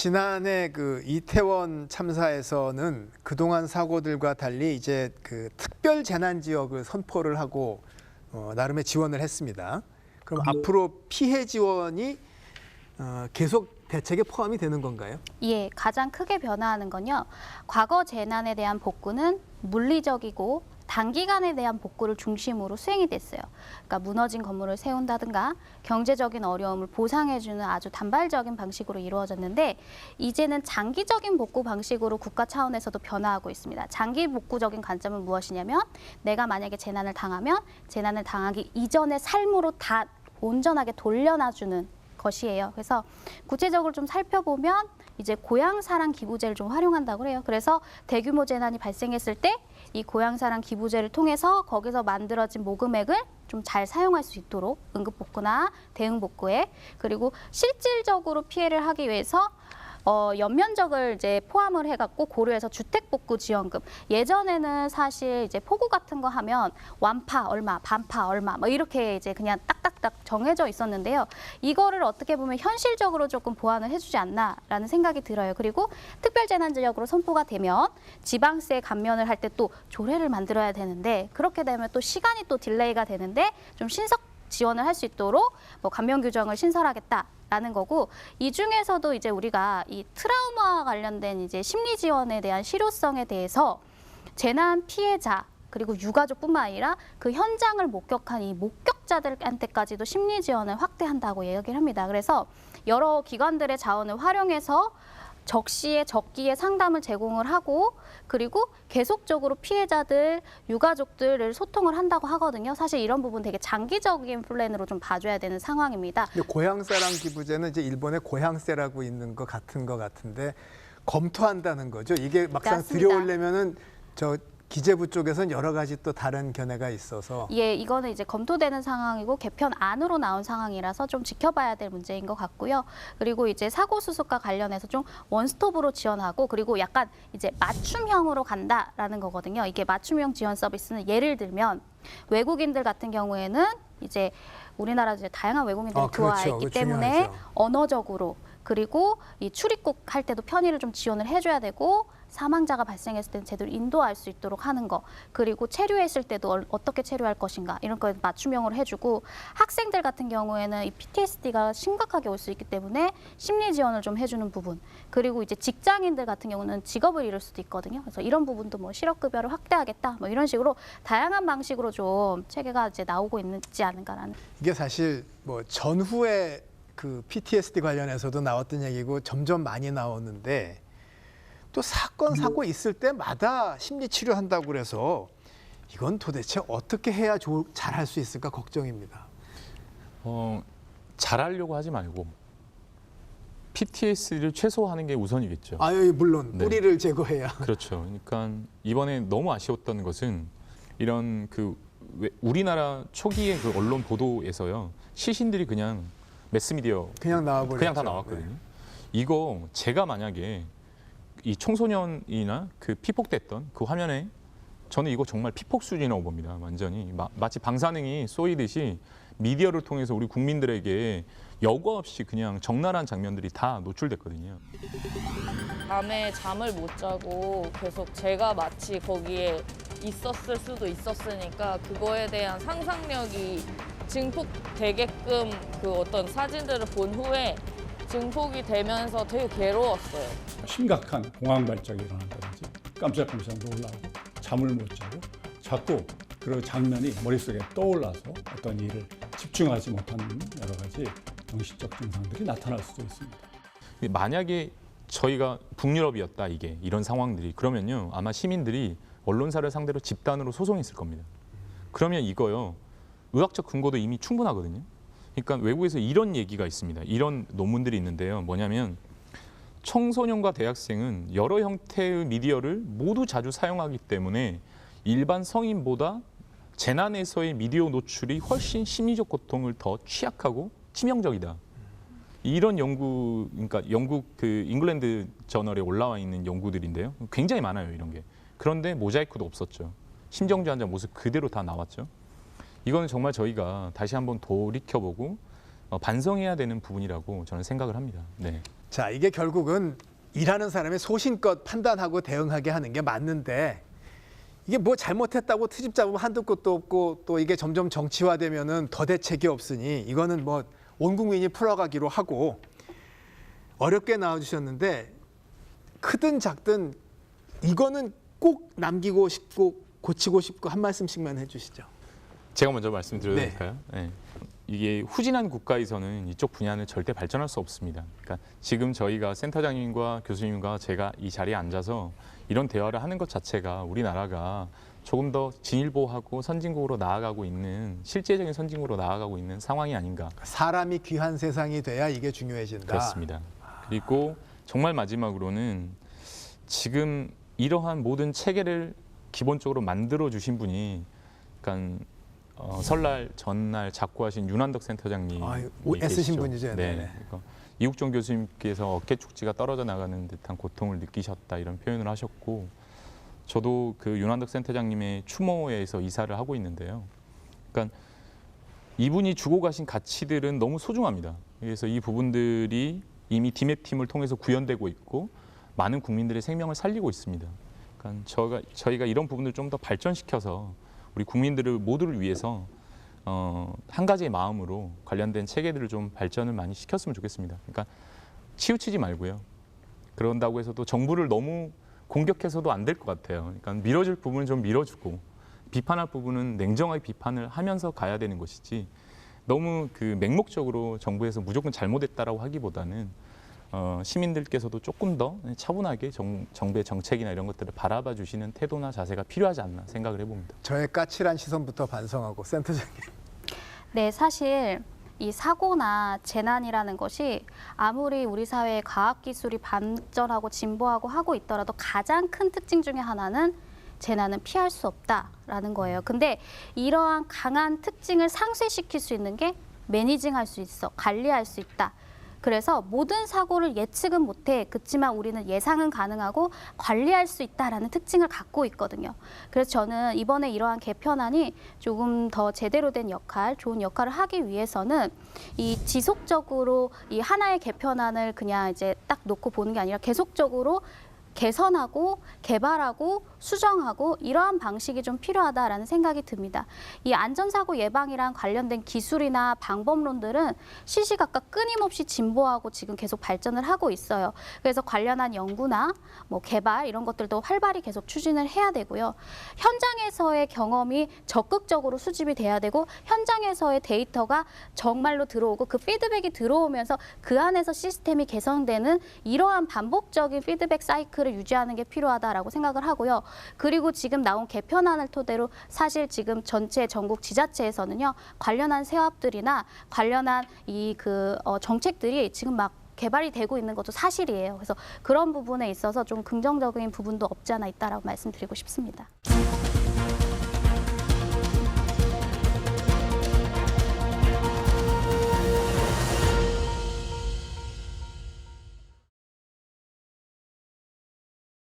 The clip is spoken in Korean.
지난해 그 이태원 참사에서는 그동안 사고들과 달리 이제 그 특별 재난 지역을 선포를 하고 나름의 지원을 했습니다. 그럼 앞으로 피해 지원이 계속 대책에 포함이 되는 건가요? 예, 가장 크게 변화하는 건요. 과거 재난에 대한 복구는 물리적이고 단기간에 대한 복구를 중심으로 수행이 됐어요. 그러니까 무너진 건물을 세운다든가 경제적인 어려움을 보상해주는 아주 단발적인 방식으로 이루어졌는데 이제는 장기적인 복구 방식으로 국가 차원에서도 변화하고 있습니다. 장기 복구적인 관점은 무엇이냐면 내가 만약에 재난을 당하면 재난을 당하기 이전의 삶으로 다 온전하게 돌려놔주는 것이에요. 그래서 구체적으로 좀 살펴보면 이제 고향사랑 기부제를 좀 활용한다고 해요. 그래서 대규모 재난이 발생했을 때 이 고향사랑 기부제를 통해서 거기서 만들어진 모금액을 좀 잘 사용할 수 있도록 응급복구나 대응복구에 그리고 실질적으로 피해를 하기 위해서 연면적을 이제 포함을 해갖고 고려해서 주택복구 지원금. 예전에는 사실 이제 폭우 같은 거 하면 완파 얼마, 반파 얼마, 뭐 이렇게 이제 그냥 딱딱딱 정해져 있었는데요. 이거를 어떻게 보면 현실적으로 조금 보완을 해주지 않나라는 생각이 들어요. 그리고 특별재난지역으로 선포가 되면 지방세 감면을 할 때 또 조례를 만들어야 되는데 그렇게 되면 또 시간이 또 딜레이가 되는데 좀 신속 지원을 할 수 있도록 뭐 감면 규정을 신설하겠다라는 거고 이 중에서도 이제 우리가 이 트라우마와 관련된 이제 심리 지원에 대한 실효성에 대해서 재난 피해자 그리고 유가족뿐만 아니라 그 현장을 목격한 이 목격자들한테까지도 심리 지원을 확대한다고 이야기를 합니다. 그래서 여러 기관들의 자원을 활용해서 적시에 적기에 상담을 제공을 하고 그리고 계속적으로 피해자들, 유가족들을 소통을 한다고 하거든요. 사실 이런 부분 되게 장기적인 플랜으로 좀 봐줘야 되는 상황입니다. 고향사랑 기부제는 이제 일본의 고향세라고 있는 것 같은 것 같은데 검토한다는 거죠. 이게 막상 맞습니다. 들여오려면은 저 기재부 쪽에서는 여러 가지 또 다른 견해가 있어서 예, 이거는 이제 검토되는 상황이고 개편 안으로 나온 상황이라서 좀 지켜봐야 될 문제인 것 같고요. 그리고 이제 사고 수습과 관련해서 좀 원스톱으로 지원하고 그리고 약간 이제 맞춤형으로 간다라는 거거든요. 이게 맞춤형 지원 서비스는 예를 들면 외국인들 같은 경우에는 이제 우리나라 이제 다양한 외국인들이 들어와 그렇죠. 있기 때문에 중요하죠. 언어적으로 그리고 이 출입국 할 때도 편의를 좀 지원을 해줘야 되고 사망자가 발생했을 때는 제대로 인도할 수 있도록 하는 거 그리고 체류했을 때도 어떻게 체류할 것인가 이런 거 맞춤형으로 해주고 학생들 같은 경우에는 이 PTSD가 심각하게 올 수 있기 때문에 심리 지원을 좀 해주는 부분 그리고 이제 직장인들 같은 경우는 직업을 잃을 수도 있거든요. 그래서 이런 부분도 뭐 실업급여를 확대하겠다 뭐 이런 식으로 다양한 방식으로 좀 체계가 이제 나오고 있지 않은가라는. 이게 사실 뭐 전후에 그 PTSD 관련해서도 나왔던 얘기고 점점 많이 나오는데 또 사건 사고 있을 때마다 심리 치료한다고 그래서 이건 도대체 어떻게 해야 잘할 수 있을까 걱정입니다. 잘하려고 하지 말고 PTSD를 최소화하는 게 우선이겠죠. 물론 네. 뿌리를 제거해야. 그렇죠. 그러니까 이번에 너무 아쉬웠던 것은 이런 우리나라 초기의 그 언론 보도에서요 시신들이 그냥 매스미디어 그냥 나와버렸죠. 그냥 다 나왔거든요. 네. 이거 제가 만약에 이 청소년이나 그 피폭됐던 그 화면에 저는 이거 정말 피폭 수준이라고 봅니다. 완전히 마치 방사능이 쏘이듯이 미디어를 통해서 우리 국민들에게 여과 없이 그냥 적나라한 장면들이 다 노출됐거든요. 밤에 잠을 못 자고 계속 제가 마치 거기에 있었을 수도 있었으니까 그거에 대한 상상력이 증폭되게끔 그 어떤 사진들을 본 후에 증폭이 되면서 되게 괴로웠어요. 심각한 공황 발작이 일어난다든지 깜짝깜짝 놀라고 잠을 못 자고 자꾸 그런 장면이 머릿속에 떠올라서 어떤 일을 집중하지 못하는 여러 가지 정신적 증상들이 나타날 수도 있습니다. 만약에 저희가 북유럽이었다 이런 상황들이 그러면요 아마 시민들이 언론사를 상대로 집단으로 소송했을 겁니다. 그러면 이거요 의학적 근거도 이미 충분하거든요. 그러니까 외국에서 이런 얘기가 있습니다. 이런 논문들이 있는데요. 뭐냐면 청소년과 대학생은 여러 형태의 미디어를 모두 자주 사용하기 때문에 일반 성인보다 재난에서의 미디어 노출이 훨씬 심리적 고통을 더 취약하고 치명적이다. 이런 연구, 그러니까 영국 그 잉글랜드 저널에 올라와 있는 연구들인데요. 굉장히 많아요, 이런 게. 그런데 모자이크도 없었죠. 심정지 환자 모습 그대로 다 나왔죠. 이거는 정말 저희가 다시 한번 돌이켜보고 반성해야 되는 부분이라고 저는 생각을 합니다. 네. 자, 이게 결국은 일하는 사람의 소신껏 판단하고 대응하게 하는 게 맞는데 이게 뭐 잘못했다고 트집 잡으면 한두 끝도 없고 또 이게 점점 정치화되면은 더 대책이 없으니 이거는 뭐 온 국민이 풀어가기로 하고 어렵게 나와주셨는데 크든 작든 이거는 꼭 남기고 싶고 고치고 싶고 한 말씀씩만 해주시죠. 제가 먼저 말씀드려도 네. 될까요? 네. 이게 후진한 국가에서는 이쪽 분야는 절대 발전할 수 없습니다. 그러니까 지금 저희가 센터장님과 교수님과 제가 이 자리에 앉아서 이런 대화를 하는 것 자체가 우리나라가 조금 더 진일보하고 선진국으로 나아가고 있는 실제적인 선진국으로 나아가고 있는 상황이 아닌가. 사람이 귀한 세상이 돼야 이게 중요해진다. 그렇습니다. 그리고 정말 마지막으로는 지금 이러한 모든 체계를 기본적으로 만들어 주신 분이 그러니까 설날 전날 작고하신 윤한덕 센터장님이 애쓰신 계시죠. 분이죠. 네. 네네. 그러니까 이국종 교수님께서 어깨 축지가 떨어져 나가는 듯한 고통을 느끼셨다 이런 표현을 하셨고 저도 그 윤한덕 센터장님의 추모회에서 이사를 하고 있는데요. 그러니까 이분이 주고 가신 가치들은 너무 소중합니다. 그래서 이 부분들이 이미 디맵 팀을 통해서 구현되고 있고 많은 국민들의 생명을 살리고 있습니다. 그러니까 저희가 이런 부분들을 좀 더 발전시켜서 우리 국민들을 모두를 위해서 한 가지의 마음으로 관련된 체계들을 좀 발전을 많이 시켰으면 좋겠습니다. 그러니까 치우치지 말고요. 그런다고 해서 또 정부를 너무 공격해서도 안 될 것 같아요. 그러니까 밀어줄 부분은 좀 밀어주고 비판할 부분은 냉정하게 비판을 하면서 가야 되는 것이지 너무 그 맹목적으로 정부에서 무조건 잘못했다라고 하기보다는 시민들께서도 조금 더 차분하게 정부의 정책이나 이런 것들을 바라봐 주시는 태도나 자세가 필요하지 않나 생각을 해봅니다. 저의 까칠한 시선부터 반성하고 센터장님. 네, 사실 이 사고나 재난이라는 것이 아무리 우리 사회의 과학기술이 발전하고 진보하고 하고 있더라도 가장 큰 특징 중에 하나는 재난은 피할 수 없다라는 거예요. 근데 이러한 강한 특징을 상쇄시킬 수 있는 게 매니징할 수 있어, 관리할 수 있다. 그래서 모든 사고를 예측은 못해. 그렇지만 우리는 예상은 가능하고 관리할 수 있다라는 특징을 갖고 있거든요. 그래서 저는 이번에 이러한 개편안이 조금 더 제대로 된 역할, 좋은 역할을 하기 위해서는 이 지속적으로 이 하나의 개편안을 그냥 이제 딱 놓고 보는 게 아니라 계속적으로 개선하고 개발하고 수정하고 이러한 방식이 좀 필요하다라는 생각이 듭니다. 이 안전사고 예방이랑 관련된 기술이나 방법론들은 시시각각 끊임없이 진보하고 지금 계속 발전을 하고 있어요. 그래서 관련한 연구나 뭐 개발 이런 것들도 활발히 계속 추진을 해야 되고요. 현장에서의 경험이 적극적으로 수집이 돼야 되고 현장에서의 데이터가 정말로 들어오고 그 피드백이 들어오면서 그 안에서 시스템이 개선되는 이러한 반복적인 피드백 사이클을 유지하는 게 필요하다라고 생각을 하고요. 그리고 지금 나온 개편안을 토대로 사실 지금 전체 전국 지자체에서는요 관련한 사업들이나 관련한 이 정책들이 지금 막 개발이 되고 있는 것도 사실이에요. 그래서 그런 부분에 있어서 좀 긍정적인 부분도 없지 않아 있다라고 말씀드리고 싶습니다.